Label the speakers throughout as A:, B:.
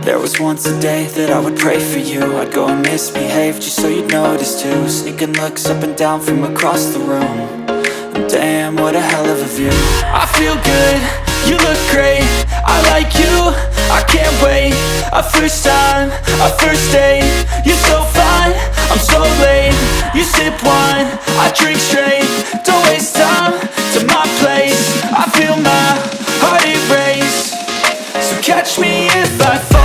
A: There was once a day that I would pray for you. I'd go and misbehave just so you'd notice too. Sneaking looks up and down from across the room. And damn, what a hell of a view. I feel good, you look great, I like you, I can't wait. A first time, a first date. You're so fine, I'm so late. You sip wine, I drink straight. Don't waste time to my place. I feel my heart erase. So catch me if I fall.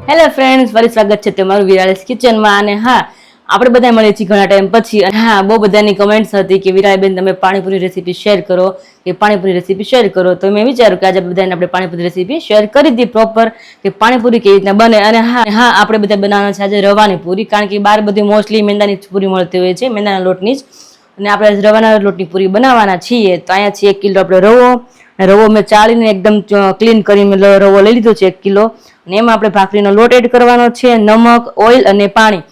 B: Hello friends, ફરી સ્વાગત છે તમારું વિરાળેસ કિચનમાં. અને હા, આપણે બધા મળીએ છીએ ઘણા ટાઈમ પછી. અને હા, બહુ બધાની કમેન્ટ્સ હતી કે વિરાળબેન તમે પાણીપુરી રેસીપી શેર કરો, કે પાણીપુરી રેસીપી શેર કરો. તો મેં વિચાર્યું કે આજે બધાને આપણે પાણીપુરી રેસીપી શેર કરી દીધી પ્રોપર, કે પાણીપુરી કેવી રીતના બને. અને હા આપણે બધા બનાવવાના છે આજે રવાની પૂરી, કારણ કે બહાર બધી મોસ્ટલી મેંદાની પૂરી મળતી હોય છે, મેંદાના લોટની જ. અને આપણે રવાના લોટની પૂરી બનાવવાના છીએ. તો અહીંયા છે 1 કિલો આપણે રવો મેં ચાળીને એકદમ ક્લીન કરીને રવો લઈ લીધો છે 1 કિલો. અને એમાં આપણે ભાખરીનો લોટ એડ કરવાનો છે, નમક, ઓઇલ અને પાણી.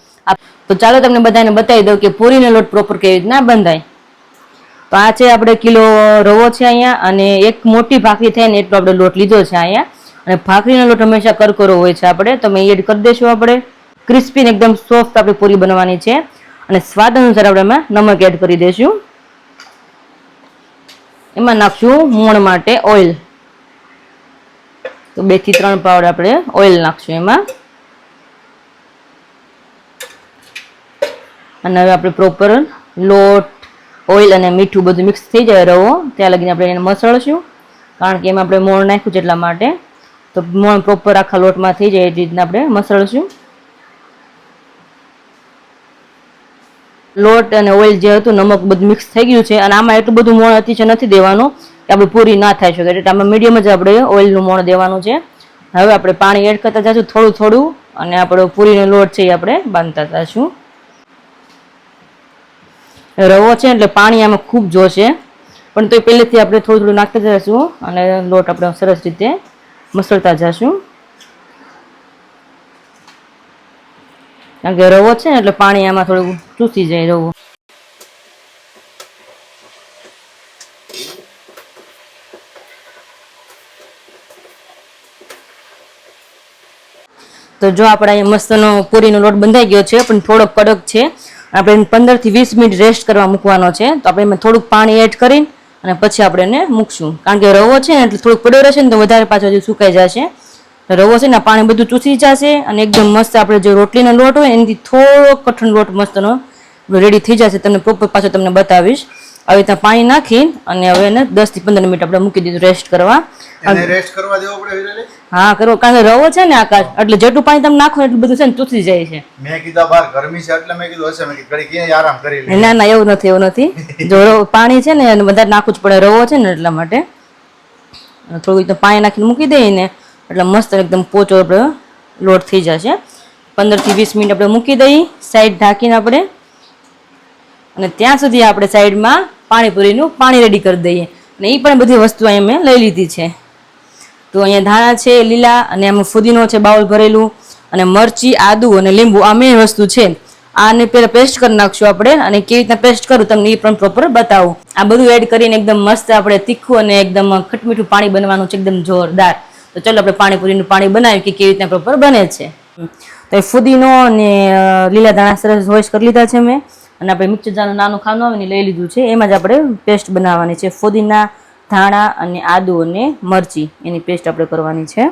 B: તો ચાલો તમને બધાને બતાવી દઉં કે પૂરીનો લોટ પ્રોપર કેવી રીતના બંધાય. તો આ છે આપણે કિલો રવો છે અહીંયા, અને એક મોટી ભાખરી થાય ને એટલો આપણે લોટ લીધો છે અહીંયા. અને ભાખરીનો લોટ હંમેશા કરકરો હોય છે આપણે, તો મેં એડ કરી દઈશું. આપણે ક્રિસ્પી ને એકદમ સોફ્ટ આપણે પૂરી બનવાની છે. અને સ્વાદ અનુસાર આપણે એમાં નમક એડ કરી દઈશું. એમાં નાખશું મોણ માટે ઓઇલ. તો 2 થી 3 પાવડ આપણે ઓઇલ નાખશું એમાં. અને હવે આપણે પ્રોપર લોટ, ઓઇલ અને મીઠું બધું મિક્સ થઈ જાય રવો ત્યાં લગીને આપણે એને મસળશું, કારણ કે એમાં આપણે મોણ નાખ્યું છે એટલા માટે. તો મોણ પ્રોપર આખા લોટમાં થઈ જાય એ રીતના આપણે મસળશું. લોટ અને ઓઇલ જે હતું, નમક બધું મિક્સ થઈ ગયું છે. અને આમાં એટલું બધું મોણ અતિશય નથી દેવાનું કે આપણે પૂરી ના થાય શકે, એટલે આમાં મીડિયમ જ આપણે ઓઇલનું મોણ દેવાનું છે. હવે આપણે પાણી એડ કરતા જઈશું થોડું થોડું, અને આપણો પૂરીનો લોટ છે એ આપણે બાંધતા જઈશું. રવો છે એટલે પાણી આમાં ખૂબ જોશે, પણ તો પહેલેથી આપણે થોડું થોડું નાખતા જઈશું અને લોટ આપણે સરસ રીતે મસળતા જઈશું. કારણ કે રવો છે ને એટલે પાણી આમાં થોડું ચૂસી જાય રવો. તો જો આપણે અહીંયા મસ્તનો પૂરીનો લોટ બંધાઈ ગયો છે, પણ થોડો કડક છે. આપણે 15 થી 20 મિનિટ રેસ્ટ કરવા મૂકવાનો છે. તો આપણે એમાં થોડુંક પાણી એડ કરીને અને પછી આપણે એને મૂકશું, કારણ કે રવો છે ને એટલે થોડુંક પડ્યો રહેશે ને તો વધારે પાછો હજી સુકાઈ જશે. રવો છે ને પાણી બધું ચૂસી જશે, અને એકદમ મસ્ત આપણે જે રોટલીનો લોટ હોય એનાથી થોડો કઠણ લોટ મસ્તનો રેડી થઈ જશે. તમને પ્રોપર પાછો તમને બતાવીશ. આવી રીતના પાણી નાખી અને હવે એને 10 થી 15 મિનિટ આપણે મૂકી દીધું રેસ્ટ કરવા.
C: રેસ્ટ કરવા દેવો પડે વિરેલે?
B: હા કરવો, કારણ કે રવો છે ને આકાશ, એટલે જેટલું પાણી તમે નાખો એટલું બધું છે ને ચૂસી જાય છે.
C: મેં કીધું બહાર ગરમી છે એટલે મેં કીધું હશે, મેં કીધું ઘડી ક્યાંય આરામ કરી લે.
B: ના એવું નથી. જો પાણી છે ને વધારે નાખવું જ પડે, રવો છે ને એટલા માટે. થોડું પાણી નાખીને મૂકી દઈએ ને એટલે મસ્ત એકદમ પોચો આપણે લોટ થઈ જશે. 15 થી 20 મિનિટ આપણે મૂકી દઈએ સાઈડ ઢાંકીને આપણે. અને ત્યાં સુધી આપણે સાઈડમાં પાણીપુરીનું પાણી રેડી કરી દઈએ. અને એ પણ બધી વસ્તુ અહીંયા મેં લઈ લીધી છે. તો અહીંયા ધાણા છે લીલા, અને આમાં ફુદીનો છે બાઉલ ભરેલું, અને મરચી, આદુ અને લીંબુ આ મેં વસ્તુ છે. આને પહેલાં પેસ્ટ કરી નાખશું આપણે, અને કેવી રીતના પેસ્ટ કરું તમને એ પણ પ્રોપર બતાવું. આ બધું એડ કરીને એકદમ મસ્ત આપણે તીખું અને એકદમ ખટમીઠું પાણી બનવાનું છે, એકદમ જોરદાર. તો ચલો આપણે પાણીપુરીનું પાણી બનાવીએ કે કેવી રીતના પ્રોપર બને છે. તો એ ફુદીનો અને લીલા ધાણા સરસ વોશ કરી લીધા છે મેં, અને આપણે મિક્સર જારનું નાનું ખાનું આવે ને લઈ લીધું છે. એમાં જ આપણે પેસ્ટ બનાવવાની છે. ફુદીના, ધાણા અને આદુ અને મરચી એની પેસ્ટ આપણે કરવાની છે.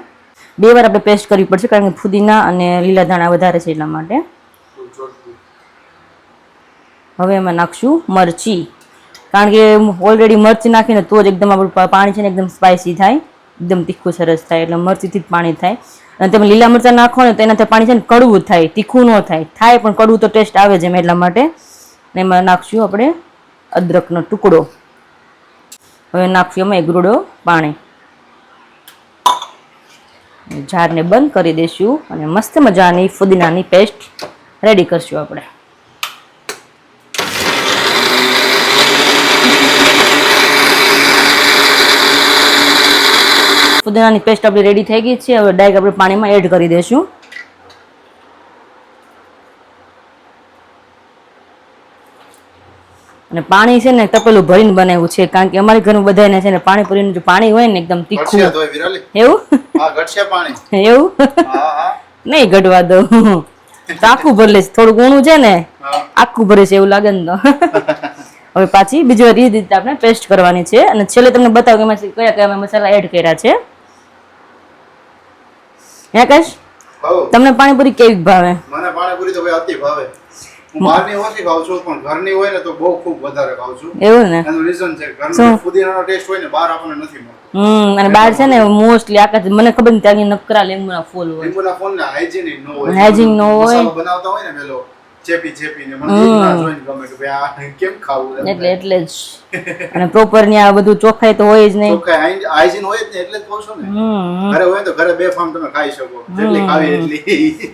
B: 2 વાર આપણે પેસ્ટ કરવી પડશે, કારણ કે ફુદીના અને લીલા ધાણા વધારે છે એટલા માટે. હવે એમાં નાખશું મરચી, કારણ કે ઓલરેડી મરચી નાખીને તો જ એકદમ આપણું પાણી છે ને એકદમ સ્પાઇસી થાય, એકદમ તીખું સરસ થાય. એટલે મરચીથી જ પાણી થાય. અને તમે લીલા મરચાં નાખો ને તો એનાથી પાણી છે ને કડવું થાય, તીખું ન થાય પણ કડવું તો ટેસ્ટ આવે છે એટલા માટે. એમાં નાખશું આપણે અદરકનો ટુકડો. હવે નાખશું એમાં 1 ગ્રુડો પાણી. જારને બંધ કરી દઈશું અને મસ્ત મજાની ફુદીનાની પેસ્ટ રેડી કરશું આપણે. ફુદીનાની પેસ્ટ આપણી રેડી થઈ ગઈ છે. હવે ડાયરેક્ટ આપણે પાણીમાં એડ કરી દઈશું. અને પાણી છે ને તપેલું ભરીને બનાવ્યું છે, કારણ કે અમારી ઘરમાં બધાને છે ને પાણીપુરીનું જે પાણી હોય ને એકદમ તીખું
C: ઘટશે તોય વિરાલી.
B: એવું
C: હા ઘટશે પાણી.
B: એવું
C: હા હા
B: નહીં ઘટવા દઉં તો આખું ભરી લઈશ, થોડું ઊણું છે ને
C: હા.
B: આખું ભરે છે એવું લાગે ને તો હવે પાછી બીજી વાર એ રીતે આપણે પેસ્ટ કરવાની છે અને છેલ્લે તમને બતાવું કે એમાં કયા કયા મસાલા એડ કર્યા છે. આકાશ
C: હઉ.
B: તમને પાણીપુરી કેવી ભાવે?
C: મને પાણીપુરી તો ભાઈ અતિ ભાવે. હું બહારની ઓછી ખાઉં છું પણ ઘરની હોય ને તો બહુ ખૂબ વધારે ખાઉં છું.
B: એવું ને
C: એનું રીઝન છે ઘરનો
B: શું?
C: ફુદીનાનો ટેસ્ટ હોય ને બહાર આપણને નથી મળતો.
B: અને બહાર છે ને મોસ્ટલી આકાશ મને ખબર નથી ત્યાં નકરા લીંબુના ફૂલ હોય,
C: લીંબુના ફોન ને હાઇજેનિક ન હોય.
B: Hygiene ન હોય.
C: મસાલો બનાવતા હોય ને પેલો ચેપી ને મને એ જ ના જોઈને ગમે કે ભાઈ આ કેમ ખાવું
B: એટલે જ અને પ્રોપર ની આ બધું ચોખ્ખાઈ તો હોય જ નહીં.
C: ચોખ્ખાઈ હાઇજીન હોય જ ને એટલે જ કહું છું ને. ઘરે હોય તો ઘરે બે ફાર્મ તમે ખાઈ શકો જેટલી ખાવી એટલી.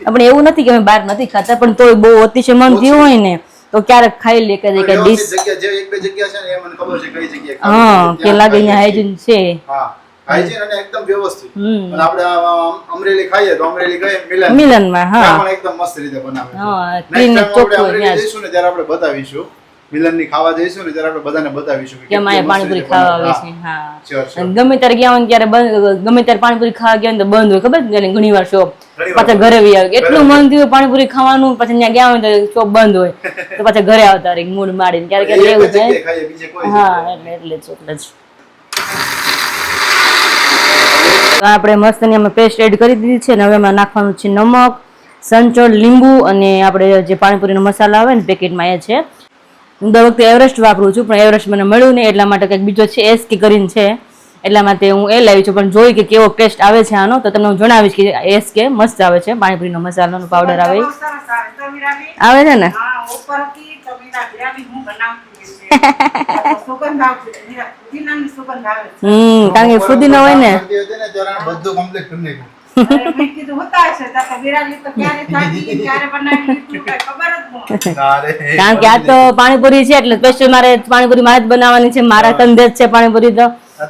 B: આપણે એવું નથી કે અમે બહાર નથી ખાતા, પણ તોય બહુ અતિશય મન થયું હોય ને તો ક્યારેક ખાઈ લે કે ડીશ.
C: વ્યવસ્થિત જગ્યા જે એક બે જગ્યા છે ને એ મને ખબર છે કઈ જગ્યાએ
B: હા
C: ખાવી
B: કે લાગે અહીંયા હાઇજીન છે.
C: હા હાઇજીન અને એકદમ વ્યવસ્થિત. અને આપણે અમરેલી ખાઈએ તો અમરેલી ગયે
B: મિલનમાં હા
C: ત્યાં પણ એકદમ મસ્ત રીતે બનાવે છે.
B: હા
C: Next
B: ક્લીન
C: time આપણે
B: ચોખ્ખું
C: અમરેલી
B: ત્યાં જ.
C: જઈશું ને ત્યારે આપણે બતાવીશું. મિલનની ખાવા જઈશું ને ત્યારે આપણે બધાને બતાવીશું
B: કે માયા પાણીપુરી ખાવા આવે છે. હા
C: Sure, sure.
B: અને ગમે ત્યારે ગયા હોય ને ત્યારે બંધ, ગમે ત્યારે પાણીપુરી ખાવા ગયા હોય ને તો બંધ હોય, ખબર છે ઘણી વાર શોપ પાછા ઘરે વી આવે. એટલું મન થયું પાણીપુરી ખાવાનું, પછી ત્યાં ગયા હોય તો શોપ બંધ હોય તો પાછા ઘરે આવતા રહે મૂડ મારીને. ક્યારેક
C: એક
B: એવું
C: જ જગ્યાએ
B: થાય.
C: ખાઈએ, બીજે કોઈ
B: હા
C: જગ્યાએ.
B: એટલે જ આપણે મસ્ત ની અમે પેસ્ટ એડ કરી દીધી છે ને હવે એમાં નાખવાનું છે નમક, સંચળ, લીંબુ અને આપણે જે પાણીપુરીનો મસાલા આવે ને પેકેટમાં એ છે. હું દર વખતે એવરેસ્ટ વાપરું છું પણ એવરેસ્ટ મને મળ્યું નહીં એટલા માટે કંઈક બીજો છે એસકે કરીને છે, એટલા માટે હું એ લાવી છું. પણ જોઈ કે કેવો ટેસ્ટ આવે છે આનો તો તમને હું જણાવીશ કે એસકે મસ્ત આવે છે. પાણીપુરીનો મસાલાનો પાવડર આવે આવે છે ને. કારણ કે ફુદીનો હોય ને
C: ભરતી હતી ને ત્યારે આને બધું complete કરી નાખ્યું. ના રે.
B: કારણ કે આ તો પાણીપુરી છે એટલે સ્પેશિયલ મારે પાણીપુરી મારે જ બનાવવાની છે, મારા કંદે જ છે પાણીપુરી. તો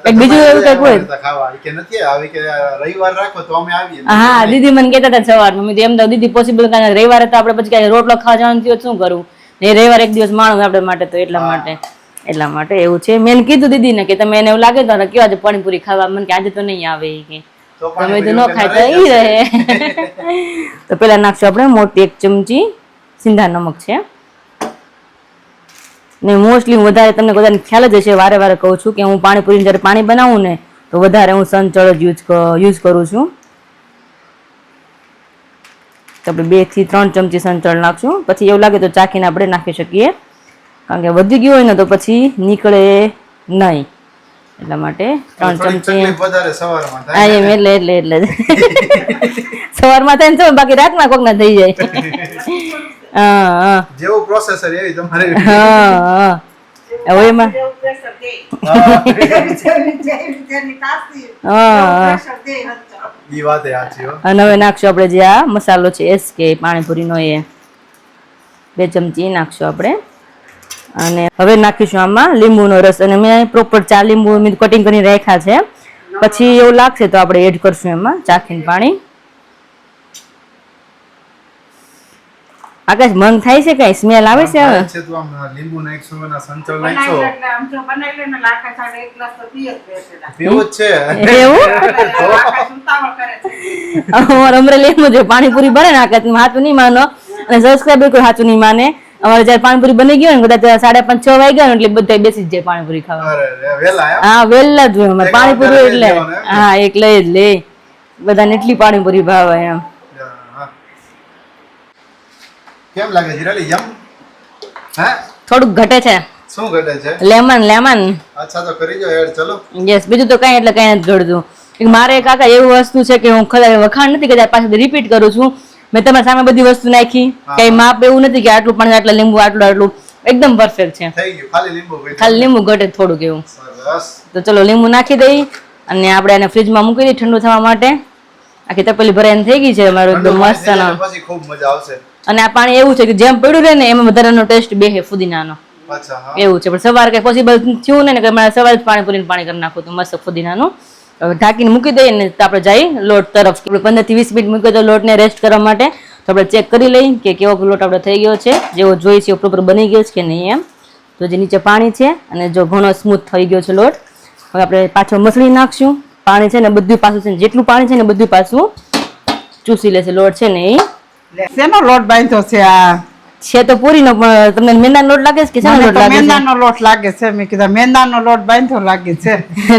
B: એક બીજું એવું કંઈક હોય.
C: ખાવા કે નથી આવી કે રવિવાર રાખો તો અમે આવીએ.
B: હા દીદી મને કહેતા હતા સવારમાં, મેં કીધું એમ તો દીદી પોસિબલ કારણ કે રવિવારે તો આપણે પછી ક્યાંય રોટલો ખાવા જવાનું થયું શું કરવું, ને રવિવાર એક દિવસ માણું આપણે માટે તો એટલા માટે એવું છે. મેં કીધું દીદીને કે તમે એને એવું લાગે તો કેવા છે પાણીપુરી ખાવા, મને કે આજે તો નહીં આવે એ કે
C: તો
B: તમે તો ન
C: પાણીપુરી
B: ખાય તો ઈ રહે. તો પેલા નાખશું આપણે મોટી 1 ચમચી સિંધા નમક છે ને મોસ્ટલી હું વધારે તમને બધાને ખ્યાલ જ હશે, વારે વારે કહું છું કે હું પાણીપુરી જ્યારે પાણી બનાવું ને તો વધારે હું સંચળ જ યુઝ કરું છું. તો આપણે 2 થી 3 ચમચી સંચળ નાખશું, પછી એવું લાગે તો ચાખીને આપણે નાખી શકીએ, કારણ કે વધી ગયું હોય ને તો પછી નીકળે નહીં, એટલા માટે 3 ચમચી.
C: વધારે સવારમાં
B: હા
C: થાય.
B: એમ એટલે સવારમાં થાય ને તો બાકી રાતના કોકના થઈ જાય. હા
C: જેવું પ્રોસેસર એવી તમારે.
B: હા હવે એમાં
C: ઈ વાત એ સાચી હો.
B: અને હવે નાખશું આપણે જે આ મસાલો છે એસકે પાણીપુરીનો એ 2 ચમચી નાખશું આપણે. અને હવે નાખીશું આમાં લીંબુનો રસ, અને મેં પ્રોપર 4 લીંબુ મેં કટિંગ કરીને રાખ્યા છે. પછી એવું લાગશે તો આપણે એડ કરશું એમાં ચાખીને પાણી. આકાશ મન થાય છે કઈ સ્મેલ આવે છે હવે?
C: છે તો આમ લીંબુ નાખશું અને સંચળ નાખશો. પીવું જ છે.
B: એવું અમારે અમરેલી એમ જ પાણીપુરી બને ને આકાશ હાથું નહીં માનો, અને સબસ્ક્રાઈબર કોઈ હાથું નહીં માને. અમારે જયારે પાણીપુરી બની ગયો ને કદાચ 5:30 6 વાગ્યા ને એટલે બધા બેસી જ જાય પાણીપુરી ખાવા.
C: અરે રે, વેલા એમ?
B: હા વહેલા જ હોય અમારે પાણીપુરી એટલે.
C: એક વાર
B: હા એક લઈ જ લે, બધાને એટલી પાણીપુરી ભાવે એમ.
C: હા. કેમ લાગે જીરાલી યમ? હે
B: થોડુંક ઘટે છે,
C: શું ઘટે છે?
B: લેમન.
C: અચ્છા તો કરી જો એડ ચલો.
B: યસ બીજું તો કઈ એટલે કઈ નથી ઘડતું. મારે કાકા એવું વસ્તુ છે કે હું વખાણ નથી કદાચ પાછળ રિપીટ કરું છું. મેં તમારી સામે બધી વસ્તુ નાખી, કઈ માપ એવું નથી કે આટલું પાણી આટલા લીંબુ આટલું એકદમ પરફેક્ટ છે.
C: થઈ ગયું, ખાલી લીંબુ ઘટ્યું.
B: ખાલી લીંબુ ઘટે થોડુંક એવું.
C: સરસ.
B: તો ચલો લીંબુ નાખી દઈ અને આપણે એને ફ્રીજમાં મૂકી દઈએ ઠંડુ થવા માટે. આખી તપેલી ભરાઈને થઈ ગઈ છે અમારું એકદમ મસ્ત.
C: પછી ખૂબ મજા આવશે.
B: અને આ પાણી એવું છે કે જેમ પડ્યું રહે ને એમાં વધારાનો ટેસ્ટ બેહે ફુદીનાનો
C: અચ્છા હા.
B: એવું છે. પણ સવારે કઈ પોસિબલ થયું ને કે મારે સવારે જ પાણી કરી નાખું તો મસ્ત ફુદીનાનું. હવે ઢાંકીને મૂકી દઈએ ને તો આપણે જઈ લોટ તરફ. 15 થી 20 મિનિટ મૂક્યો તો લોટને રેસ્ટ કરવા માટે. તો આપણે ચેક કરી લઈએ કે કેવો લોટ આપણે થઈ ગયો છે, જેવો જોઈએ છે પ્રોપર બની ગયો છે કે નહીં એમ. તો જે નીચે પાણી છે અને જો ઘણો સ્મૂથ થઈ ગયો છે લોટ. હવે આપણે પાછો મસળી નાખશું. પાણી છે ને બધું પાછું છે ને જેટલું પાણી છે ને બધું પાછું ચૂસી લેશે લોટ છે ને એ.
D: શેનો લોટ બાંધ્યો છે આ?
B: છે તો પૂરીનો પણ તમને મેંદાનો લોટ લાગે છે કે શેનો લોટ લાગે છે?
D: મેંદાનો લોટ લાગે છે. મેં કીધું મેંદાનો લોટ બાંધ્યો લાગે છે.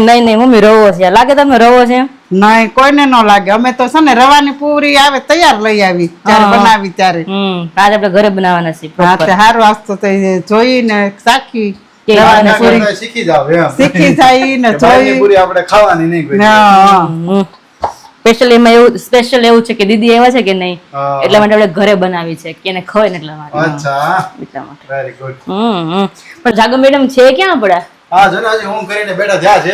B: નહીં નહીં મમ્મી રવો છે. લાગે તમને રવો છે?
D: નહીં કોઈને ન લાગે. અમે તો છે ને રવાની પૂરી આવે તૈયાર લઈ આવી ત્યારે બનાવી ત્યારે.
B: આજે આપણે ઘરે બનાવવાના છે.
D: હા તે સારું આસ્તો તો જોઈને સાખી
C: શીખી જાવ એમ.
D: શીખી જાય ને જોઈ
C: પૂરી આપણે ખાવાની નહીં કોઈ.
D: હા
B: સ્પેશિયલ એવું છે કે દીદી એવા છે કે નહીં એટલા માટે આપણે ઘરે બનાવી છે કે એને ખવાય ને એટલા માટે.
C: અચ્છા
B: એટલા માટે.
C: Very good.
B: પણ જાગો મેડમ છે ક્યાં આપડા?
C: હા જો ને આજે હું કરીને બેઠા થયા છે.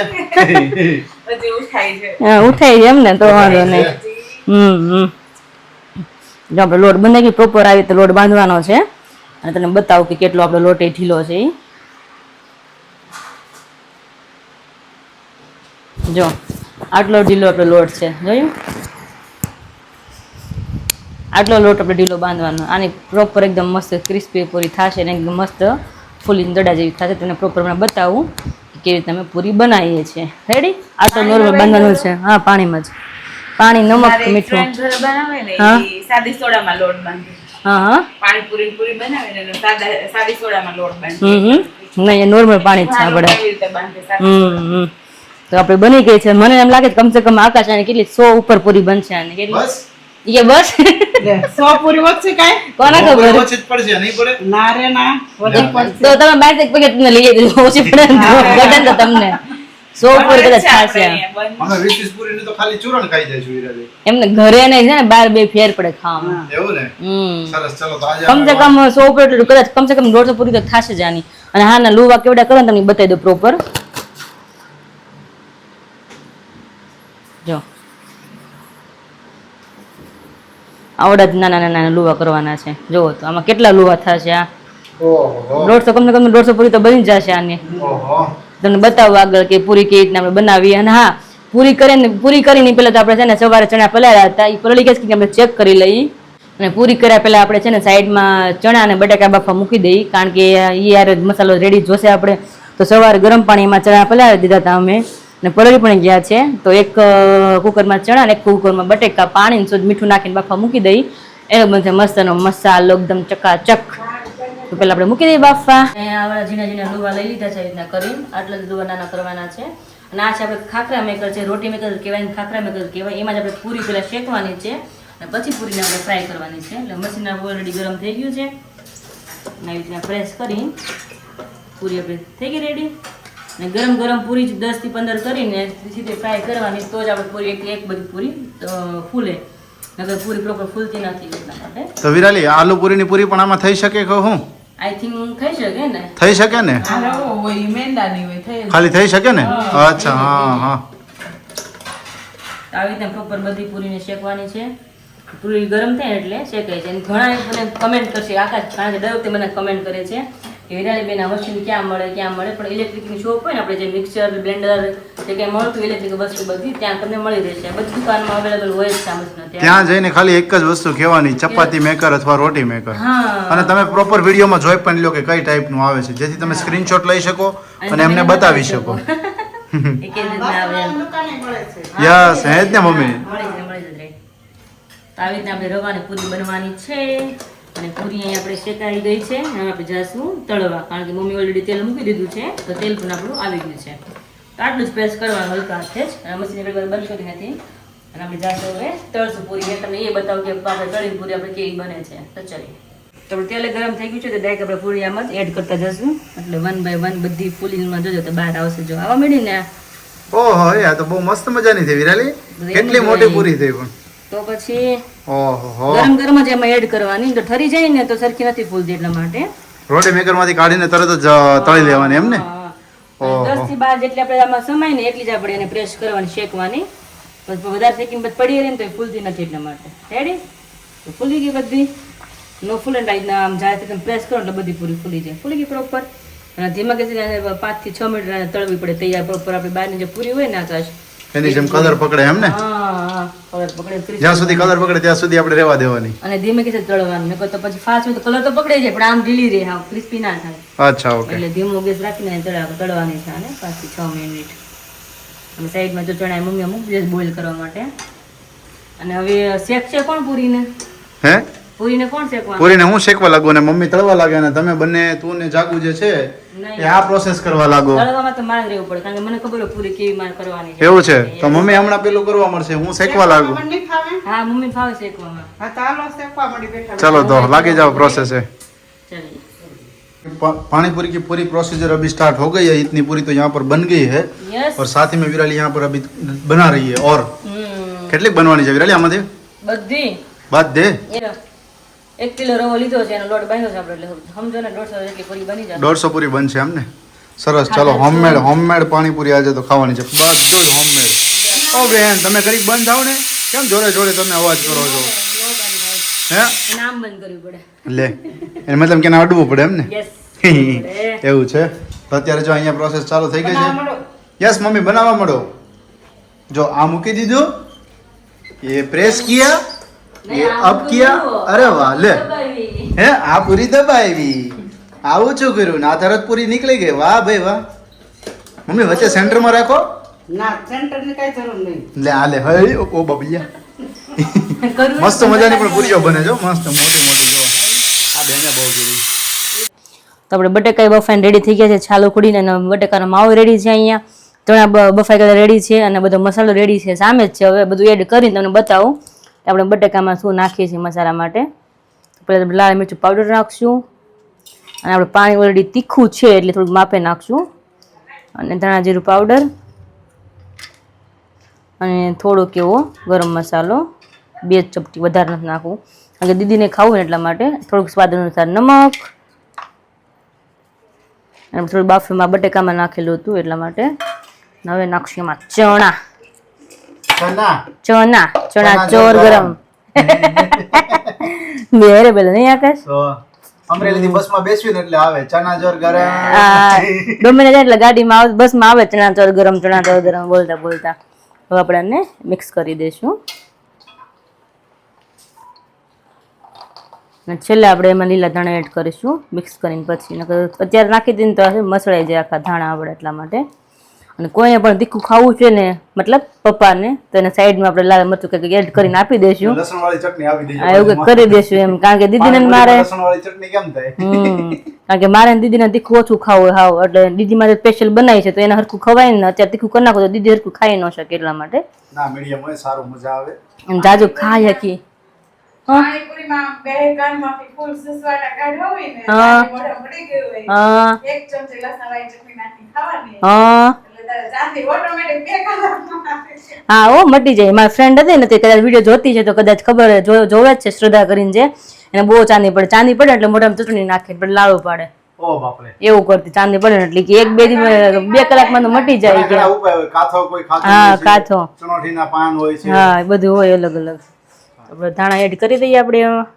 B: ઉઠાઈ એમ ને તો વાંધો નહીં. જો આપણે લોટ બંધાઈ ગઈ પ્રોપર આવી તો લોટ બાંધવાનો છે અને તને બતાવું કે કેટલો આપણો લોટ એ ઢીલો છે. જો આટલો ઢીલો આપણો લોટ છે જોયું. આટલો લોટ આપણે ઢીલો બાંધવાનો. આની પ્રોપર એકદમ મસ્ત ક્રિસ્પી પૂરી થશે ને એકદમ મસ્ત ફૂલીને દડા જેવી થશે. તેને પ્રોપર મને બતાવું કે કેવી રીતે અમે પૂરી બનાવીએ છીએ. રેડી? આટલો નોર્મલ બાંધવાનું છે. હા પાણીમાં જ પાણી નમક મીઠું.
E: સાદી સોડામાં લોટ બાંધે.
B: હા
E: પાણીપુરી પૂરી બનાવે ને સાદી સોડામાં લોટ બાંધે.
B: નહીં એ નોર્મલ પાણી જ છે આપણે.
E: એવી રીતે બાંધે.
B: તો આપણે બની ગઈ છે. મને એમ લાગે છે કમસે કમ આકાશ આની કેટલી 100 ઉપર પૂરી બનશે આની. કેટલી?
C: બસ
B: એ બસ
D: 100 પૂરી વધશે કાંઈ?
B: કોના ખબર?
C: ઓછી જ પડશે નહીં પડે.
D: ના રે ના વધી પડશે.
B: તો તમે બહાર એક પેકેટ તમને લઈ દેજો. ઓછી પડે ગટન તો તમને 100 પૂરી કદાચ થશે.
C: અમે 20 પૂરી ને તો ખાલી ચૂરણ ખાઈ જઈશું હીરાબેન.
B: એમને ઘરે નહીં છે ને બહાર બે ફેર પડે ખાવામાં.
C: એવું ને? સરસ. ચલો તો આજે
B: કમસે કમ 100 ઉપર એટલું કદાચ કમસે કમ 150 પૂરી તો થશે જ આની. અને હા ના લુવા કેવડા કરો ને તમને બતાવી દો પ્રોપર. જો આવડા જ નાના નાના લુવા કરવાના છે. જુઓ તો આમાં કેટલા લુવા થશે. આ
C: ઓહો
B: 150 કમ 150 પૂરી તો બની જશે આની.
C: ઓહો
B: તમને બતાવું આગળ કે પૂરી કેવી રીતના આપણે બનાવી. અને હા પૂરી કરીને પહેલા તો આપણે છે ને સવારે ચણા પલાળ્યા હતા. એ પલળી ગયા કે આપણે ચેક કરી લઈએ. અને પૂરી કર્યા પહેલા આપણે છે ને સાઈડમાં ચણા અને બટાકા બાફવા મૂકી દઈએ. કારણ કે એ યાર મસાલો રેડી જોશે આપણે. તો સવારે ગરમ પાણીમાં ચણા પલાળી દીધા હતા અમે અને પલળી પણ ગયા છે. તો એક કુકરમાં ચણા અને એક કુકરમાં બટેકા પાણી ને મીઠું નાખીને બાફવા મૂકી દઈ. એનો બનશે મસ્તનો મસાલો એકદમ ચકાચક. તો પહેલા આપણે મૂકી દઈએ બાફવા. આવા ઝીણા ઝીણા લુવા લઈ લીધા છે આવી રીતના કરીને. આટલા જ લુવા નાના કરવાના છે. અને આ છે આપણે ખાખરા મેકર છે. રોટી મેકર કહેવાય ને ખાખરા મેકર કહેવાય. એમાં જ આપણે પૂરી પહેલા શેકવાની છે અને પછી પૂરીને આપણે ફ્રાય કરવાની છે. એટલે મશીન ઓલરેડી ગરમ થઈ ગયું છે. અને આવી રીતના પ્રેસ કરી પૂરી આપણે થઈ ગઈ રેડી. અને ગરમ ગરમ પૂરી 10 થી 15 કરીને સીધી ફ્રાય કરવાની. તો જ આપણે પૂરી એક બધી પૂરી ફૂલે. નકર પૂરી પ્રોપર ફૂલતી નથી એટલા માટે.
C: તો વિરાલી આલુ પૂરીની પૂરી પણ આમાં થઈ શકે કે હું?
B: આઈ થિંક થઈ શકે ને.
C: થઈ શકે ને?
D: આ રવો હોય મેંદાની હોય થઈ
C: ખાલી થઈ શકે ને? અચ્છા હા હા.
B: આવી રીતે પ્રોપર બધી પૂરીને શેકવાની છે. પૂરી ગરમ થાય એટલે શેકાય છે. અને ઘણા મને કમેન્ટ કરશે આકાશ, કારણ કે દર વખતે મને કમેન્ટ કરે છે કે વિરાલી બેન આ વસ્તુ ક્યાં મળે. પણ ઇલેક્ટ્રિકની શોપ હોય ને આપણે જે મિક્સર બ્લેન્ડર જે કંઈ મળતું ઇલેક્ટ્રિક વસ્તુ બધી ત્યાં તમને મળી રહેશે. બધી દુકાનમાં અવેલેબલ હોય જ છે.
C: ત્યાં જઈને ખાલી એક જ વસ્તુ કહેવાની, ચપાતી મેકર અથવા રોટી મેકર.
B: હા
C: અને તમે પ્રોપર વિડીયોમાં જોઈ પણ લો કે કઈ ટાઈપનું આવે છે, જેથી તમે સ્ક્રીનશોટ લઈ શકો અને એમને બતાવી શકો.
B: એક જ રીતના આવે એમ.
D: દુકાને મળે છે.
C: યસ હે જ ને મમ્મી?
B: મળી જશે. તો આવી રીતના આપણે રવાની પૂરી બનવાની છે. અને પૂરી અહીં આપણે શેકાઈ ગઈ છે. હવે આપણે જાશું તળવા, કારણ કે મમ્મી ઓલરેડી તેલ મૂકી દીધું છે. તો તેલ પણ આપણું આવી ગયું છે. તો આટલું જ પ્રેસ કરવાનું હલકા હાથે જ. અને મશીન બંધ કરી હતી. અને આપણે જાશું હવે તળશું પૂરી. મેં તમને એ બતાવું કે આપણે તળીને પૂરી આપણે કેવી બને છે. તો ચલીએ. તો આપણે તેલ ગરમ થઈ ગયું છે તો ડાયરેક્ટ આપણે પૂરી આમાં જ એડ કરતા જશું. એટલે 1 by 1 બધી ફૂલીમાં જોજો તો બહાર આવશે. જો આવા મળી ને.
C: ઓહો આ તો બહુ મસ્ત મજાની થઈ વિરાલી. કેટલી મોટી પૂરી થઈ પણ.
B: તો પછી
C: ઓહો
B: ગરમ ગરમ જ એમાં એડ કરવાની. તો ઠરી જાય ને તો સરખી નથી ફૂલતી એટલા માટે.
C: રોટી મેકર માંથી કાઢીને તરત જ તળી લેવાની એમ ને?
B: 10 થી 12 જેટલી આપણે આમાં સમાય ને એટલી જ આપણે એને પ્રેસ કરવાની, શેકવાની. પછી વધારે શેકીને પછી પડી રહે ને તો એ ફૂલતી નથી એટલા માટે. રેડી? તો ફૂલી ગઈ બધી. નો ફૂલે ટાઈટના આમ જાય તમે પ્રેસ કરો એટલે બધી પૂરી ફૂલી જાય. ફૂલી ગઈ પ્રોપર. અને ધીમા ગેસે 5 થી 6 મિનિટ તળવી પડે તૈયાર પ્રોપર. આપણે બહારની જે પૂરી હોય ને આકાશ
C: એની જેમ કલર પકડે એમ ને?
B: હા કલર પકડે crispy.
C: જ્યાં સુધી કલર પકડે ત્યાં સુધી આપણે રહેવા દેવાની.
B: અને ધીમે કે તળવાનું મેં કહું તો પછી ફાસ્ટ હોય તો કલર તો પકડે જાય પણ આમ ઢીલી રહે હાવ ક્રિસ્પી ના થાય
C: અચ્છા ઓકે.
B: એટલે ધીમો ગેસ રાખીને તળવાની છે અને 5 થી 6 મિનિટ અને સાઈડમાં જો ચણા મમ્મીએ મૂકી દે બોઇલ કરવા માટે. અને હવે શેક છે કોણ પૂરીને?
C: હે
B: પૂરીને કોણ શેકવા?
C: પૂરીને હું શેકવા લાગુ ને મમ્મી તળવા લાગે અને તમે બંને તું ને જાગુ જે છે એ આ પ્રોસેસ કરવા લાગો.
B: તળવામાં તો મારે જ રહેવું પડે કારણ કે મને ખબર હોય પૂરી કેવી મારે કરવાની છે.
C: એવું છે તો મમ્મી હમણાં પેલું કરવા મળશે, હું શેકવા લાગુ.
D: મને નહીં ફાવે.
B: હા મમ્મી ફાવે શેકવામાં.
D: હા તો હાલો શેકવા મળી બેઠા.
C: चलो तो लागे जाओ प्रोसेस है.
B: ચાલો
C: पानी पूरी की पूरी प्रोसीजर अभी स्टार्ट हो गई है. इतनी पूरी तो यहाँ पर बन गई है
B: યસ
C: और साथ ही में विराली यहाँ पर अभी बना रही है. और કેટલીક બનવાની છે વિરાલી આમાંથી?
B: બધી
C: બાદ દે.
B: 1 કિલો રવો લીધો છે એનો લોટ બાંધ્યો છે આપણે એટલે સમજો ને 150 જેટલી પૂરી બની જાય.
C: 150 પૂરી બનશે એમ ને? સરસ. ચલો હોમમેડ પાણીપુરી આજે તો ખાવાની છે. બધું જ હોમમેડ. ઓ બેન તમે ઘડીક બંધ થાવ ને, કેમ જોડે જોડે તમે અવાજ કરો છો? હે
B: નામ બંધ કરવું પડે.
C: લે એને મતલબ કે ના અડવું પડે એમ ને?
B: યસ
C: એવું છે. તો અત્યારે જો અહીંયા પ્રોસેસ ચાલુ થઈ ગઈ
D: બનાવવા
C: છે.
D: માંડો.
C: યસ મમ્મી બનાવવા માંડો. જો આ મૂકી દીધું, ये प्रेस किया, ये अब किया. अरे वाह ले હે આ પૂરી દબાવી. આવું શું કર્યું? ના તરત પૂરી નીકળી ગઈ. વાહ ભાઈ વાહ. મમ્મી વચ્ચે સેન્ટરમાં રાખો.
D: ના સેન્ટર ની કઈ જરૂર નહીં.
C: લે આ લે હઈ ઓ બબિયા. મસ્ત મજાની પણ પૂરીઓ બને જો, મસ્ત મોટી મોટી જો. આ બેને બહુ કરી.
B: તો આપણે બટેકા બફાઈને રેડી થઈ ગયા છે. છાલો ખોડીને અને બટેકાનો માવો રેડી છે. અહીંયા ચણા બફાઈ ગયા રેડી છે અને બધો મસાલો રેડી છે, સામે જ છે. હવે બધું એડ કરીને તમને બતાવું કે આપણે બટેકામાં શું નાખીએ છીએ મસાલા માટે. પહેલાં લાલ મરચું પાવડર નાખશું અને આપણે પાણી ઓલરેડી તીખું છે એટલે થોડુંક માપે નાખશું અને ધાણા જીરું પાવડર અને થોડોક એવો ગરમ મસાલો, 2 ચપટી, વધારે નથી નાખવું કારણ કે દીદીને ખાવું ને એટલા માટે. થોડુંક સ્વાદ અનુસાર નમક અને થોડું બાફીમાં બટેકામાં નાખેલું હતું એટલા માટે. હવે નાખશું એમાં ચણા ચોર ગરમ બેરે પેલા નહીં આકાશ
C: તો અમરેલીથી બસમાં બેસવી ને એટલે આવે ચણા ચોર ગરમ.
B: ગમે ને જાય એટલે ગાડીમાં આવે, બસમાં આવે ચણા ચોર ગરમ બોલતા બોલતા. હવે આપણે એને મિક્સ કરી દઈશું અને છેલ્લે આપણે એમાં લીલા ધાણા એડ કરીશું મિક્સ કરીને. પછી અત્યારે નાખી દઈને તો મસળાઈ જાય આખા ધાણા આપણે એટલા માટે. અને કોઈને પણ તીખું ખાવું છે ને મતલબ પપ્પાને તો એને સાઈડમાં આપણે લાલ મરચું કંઈક એડ કરીને આપી દઈશું.
C: લસણવાળી ચટણી આપી દેજો.
B: હા એવું કંઈક કરી દઈશું એમ કારણ કે દીદીને મારે
C: લસણવાળી ચટણી કેમ થાય?
B: કારણ કે મારે ને દીદીને તીખું ઓછું ખાવું હાવ એટલે દીદી માટે સ્પેશિયલ બનાવી છે તો એને હરખું ખવાય ને. અત્યારે તીખું કરી નાખો તો દીદી હરખું ખાઈ ન શકે એટલા માટે.
C: ના મીડિયમ હોય સારું મજા આવે.
B: અને જાજુ ખાઈ શકી.
E: પાણીપુરીમાં બે કાનમાંથી ફૂલ સુસવાટા કાઢવા હોય ને
B: હા.
E: મોઢા પડી ગયું હોય
B: હા
E: એક ચમચી લસણવાળી ચટણી નાખી ખાવાની
B: હા
E: એટલે તારે જાતે ઓટોમેટિક બે કલાકમાં આવે છે.
B: હા ઓ મટી જાય. મારી ફ્રેન્ડ હતી ને તે કદાચ વિડીયો જોતી છે તો કદાચ ખબર જોવે જ છે શ્રદ્ધા કરીને જે એને બહુ ચાંદી પડે એટલે મોઢામાં ચટણી નાખે પણ લાડુ પાડે
C: ઓ બાપરે.
B: એવું કરતી. ચાંદી પડે ને એટલે કે 1-2 કલાકમાં તો મટી જાય કે.
C: ઘણા ઉપાય હોય. કાથો કોઈ ખાતો
B: હા
C: હોય છે.
B: કાથો
C: ચણોઠીના પાન હોય છે.
B: હા એ બધું હોય અલગ અલગ. આપણે ધાણા એડ કરી દઈએ આપણે એમાં.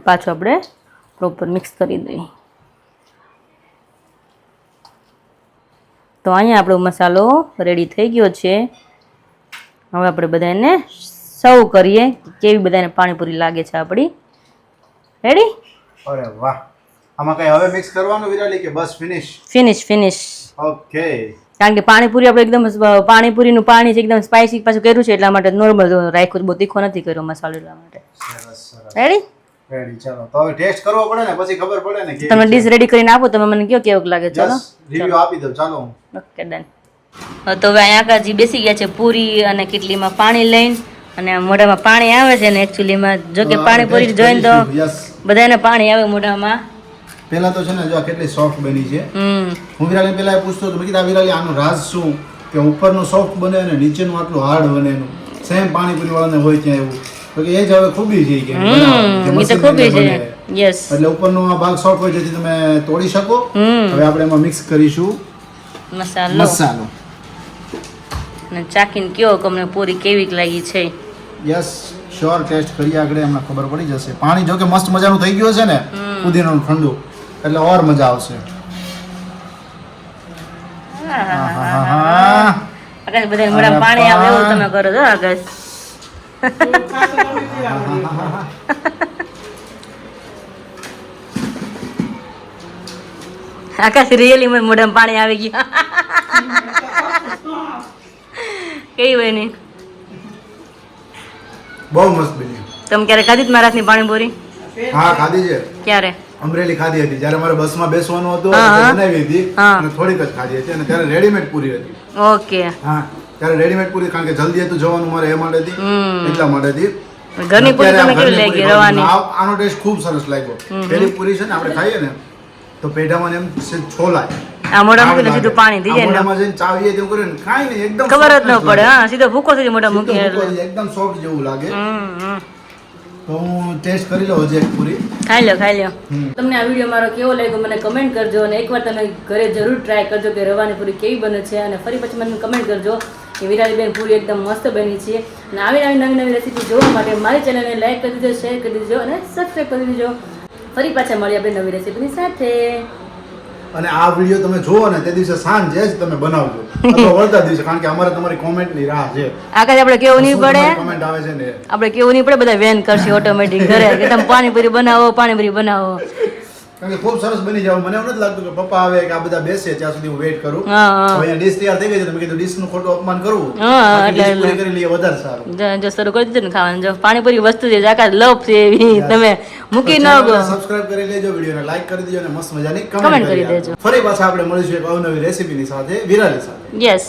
B: પાછું આપણે પ્રોપર મિક્સ કરી દઈએ. તો અહીંયા આપણો મસાલો રેડી થઈ ગયો છે. હવે આપણે બધાને સર્વ કરીએ કેવી બધાને પાણીપુરી લાગે છે આપણી. રેડી?
C: અરે વાહ. આમાં કઈ હવે મિક્સ કરવાનું વિરાલી કે બસ
B: ફિનિશ.
C: ઓકે.
B: કારણ કે પાણીપુરી આપણે એકદમ પાણીપુરીનું પાણી છે એકદમ સ્પાઇસી પાછું કર્યું છે એટલા માટે નોર્મલ રાખ્યું, બહુ તીખો નથી કર્યો મસાલો એટલા માટે.
C: સરસ.
B: રેડી?
C: ચાલો તો હવે ટેસ્ટ કરવો પડે ને પછી ખબર પડે ને કે
B: તમે ડીશ રેડી કરીને આપો, તમે મને કહો કેવું લાગે. ચલો
C: રિવ્યુ આપી દો. ચાલો
B: ઓકે ડન. તો હવે અહીંયા કાજી બેસી ગયા છે પૂરી અને કેટલીમાં પાણી લઈને અને મોઢામાં પાણી આવે છે ને એકચ્યુઅલીમાં જો કે પાણીપુરી જોઈને તો બધાને પાણી આવે મોઢામાં.
C: પહેલા તો છે ને જો આ કેટલી સોફ્ટ બની છે. હું વિરાલી પહેલા એ પૂછતો હતો મેં કીધું વિરાલી આનું રાજ શું કે ઉપરનું સોફ્ટ બને અને નીચેનું આટલું હાર્ડ બને એનું સેમ પાણીપુરી વાળાને હોય ત્યાં એવું તો કે એ જ હવે ખૂબી છે કે
B: એ તો ખૂબી છે. યસ
C: એટલે ઉપરનો આ ભાગ સોફ્ટ હોય જેથી તમે તોડી શકો. હવે આપણે એમાં મિક્સ કરીશું મસાલો
B: અને ચાખીને કયો કે અમને પૂરી કેવી લાગી છે.
C: યસ શ્યોર ટેસ્ટ કરીએ આગળ એમને ખબર પડી જશે. પાણી જો કે મસ્ત મજાનું થઈ ગયું છે ને પુદીનાનું ઠંડુ એટલે ઓર મજા આવશે.
B: આકાશ બધાને મોઢામાં પાણી આવે એવું તમે કરો છો આકાશ. આકાશ રિયલી મને મોઢામાં પાણી આવી ગયું. કેવી બની?
C: બહુ મસ્ત બની.
B: તમે ક્યારે ખાધી જ મહારાજની પાણીપુરી?
C: હા ખાધી છે.
B: ક્યારે?
C: અમરેલી ખાધી હતી જ્યારે મારે બસમાં બેસવાનું હતું
B: હા, હા.
C: બનાવી હતી
B: હા.
C: અને થોડીક જ ખાધી હતી અને ત્યારે રેડીમેડ પૂરી હતી.
B: ઓકે.
C: હા ત્યારે રેડીમેડ પૂરી કારણ કે જલ્દી હતું જવાનું મારે એ માટે હતી એટલા માટે હતી.
B: ઘરની પૂરી
C: અત્યારે
B: તમે
C: આ
B: કેવી
C: ઘરની
B: લાગી
C: પૂરી
B: રવાની?
C: આનો ટેસ્ટ ખૂબ સરસ લાગ્યો. પેલી પૂરી છે ને આપણે ખાઈએ ને તો પેઢામાં એમ છોલાય.
B: આ મોઢા મૂકીને સીધું પાણી થઈ જાય ને
C: મોઢામાં જઈને ચાવીએ તેવું કરે ને ખાઈ ને એકદમ
B: ખબર જ ન
C: softness
B: પડે.
C: લાગે.
B: હા સીધો ભૂકો થઈ જાય મોઢા
C: સીધું
B: મૂકીને
C: ભૂકો
B: એટલે.
C: થઈ જાય, એકદમ સોફ્ટ જેવું લાગે.
B: હમ.
C: તો હું ટેસ્ટ કરી લઉં હજી એક પૂરી.
B: ખાઈ લો તમને આ વિડીયો મારો કેવો લાગ્યો મને કમેન્ટ કરજો અને એકવાર તમે ઘરે જરૂર ટ્રાય કરજો કે રવાની પૂરી કેવી બને છે અને ફરી પછી મને કમેન્ટ કરજો કે વિરાલીબેન પૂરી એકદમ મસ્ત બની છે. અને આવી નવી રેસીપી જોવા માટે મારી ચેનલને લાઈક કરી દેજો, શેર કરી દેજો અને સબસ્ક્રાઈબ કરી દેજો. ફરી પાછા મળીએ આપણે નવી રેસીપીની સાથે.
C: અને આ વિડીયો તમે જોવો ને તે દિવસે સાંજે જ તમે બનાવજો અથવા વળતા દિવસે કારણ કે અમારે તમારી કોમેન્ટ ની રાહ છે.
B: આકાશ આપણે કેવું નહીં પડે,
C: કોમેન્ટ આવે છે ને
B: આપણે કેવું નહીં પડે, બધા વેન કરશે ઓટોમેટિક ઘરે કે તમે પાણીપુરી બનાવો.
C: કારણ કે ખૂબ સરસ બની જાવ. મને એવું નથી લાગતું કે પપ્પા આવે કે આ બધા બેસે ત્યાં સુધી હું વેઇટ કરું.
B: હા, હા.
C: હવે અહીંયા ડીશ તૈયાર થઈ ગઈ છે તો મેં કીધું ડીશ નું ખોટું અપમાન કરવું
B: હા,
C: બાકી dish
B: એટલે-
C: પૂરી કરી લઈએ વધારે સારું.
B: જો શરૂ કરી દીધું ને ખાવાનું. જો પાણીપુરી વસ્તુ છે આકાશ લવ છે એવી તમે મૂકી ન ગો.
C: સબસ્ક્રાઇબ કરી લેજો, વિડીયોને લાઈક કરી દેજો અને મસ્ત મજાની
B: Comment
C: કમેન્ટ
B: કરી
C: કરી
B: દેજો.
C: દેજો. ફરી પાછા આપણે મળીશું એક અવનવી રેસીપીની સાથે, વિરાલી સાથે.
B: યસ.